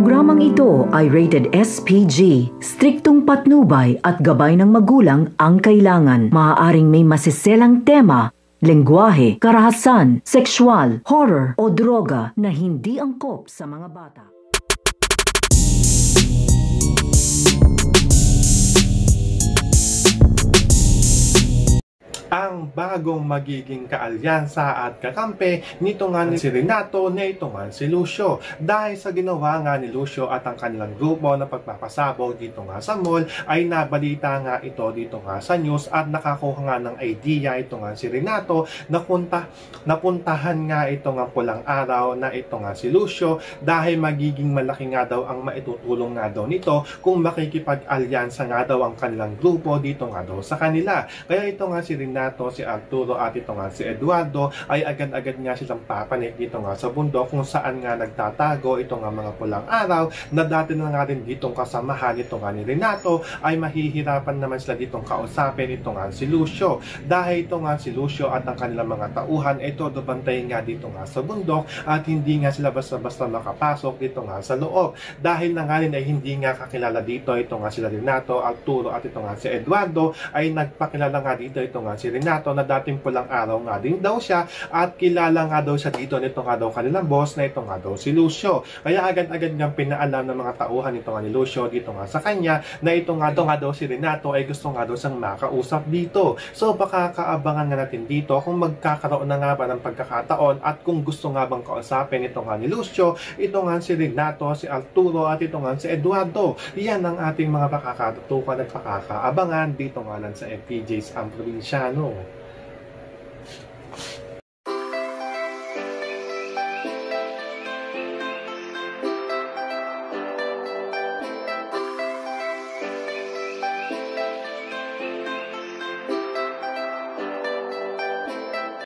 programang ito ay rated SPG. Striktong patnubay at gabay ng magulang ang kailangan. Maaaring may masiselang tema, lengguwahe, karahasan, sexual, horror o droga na hindi angkop sa mga bata. Ang bagong magiging kaalyansa at kakampi nito nga si Renato na ito nga si Lucio. Dahil sa ginawa nga ni Lucio at ang kanilang grupo na pagpapasabog dito nga sa mall, ay nabalita nga ito dito nga sa news at nakakuha nga ng idea ito nga si Renato na napuntahan nga ito nga pulang araw na ito nga si Lucio dahil magiging malaki nga daw ang maitutulong nga daw nito kung makikipag-alyansa nga daw ang kanilang grupo dito nga daw sa kanila. Kaya ito nga si Renato, si Arturo at ito nga si Eduardo ay agad-agad nga silang papanik dito nga sa bundok kung saan nga nagtatago ito nga mga pulang araw na dati na nga rin ditong kasamahan ito nga ni Renato ay mahihirapan naman sila ditong kausapin ito nga si Lucio dahil ito nga si Lucio at ang kanilang mga tauhan ay todo bantay nga dito nga sa bundok at hindi nga sila basta-basta makapasok dito nga sa loob dahil na nga rin ay hindi nga kakilala dito ito nga sila Renato, Arturo at ito nga si Eduardo ay nagpakilala nga dito ito nga si Renato na dating pulang araw nga din daw siya at kilala nga daw siya dito nito nga daw kanilang boss na ito nga daw si Lucio. Kaya agad-agad nga pinaalam ng mga tauhan nito nga ni Lucio dito nga sa kanya na ito nga daw si Renato ay gusto nga daw siyang makausap dito. So baka kaabangan nga natin dito kung magkakaroon na nga ba ng pagkakataon at kung gusto nga bang kausapin ito nga ni Lucio, ito nga si Renato, si Arturo at ito nga si Eduardo. Yan ang ating mga pakakatutukan at pakakaabangan dito nga lang sa FPJs ang probinsyano.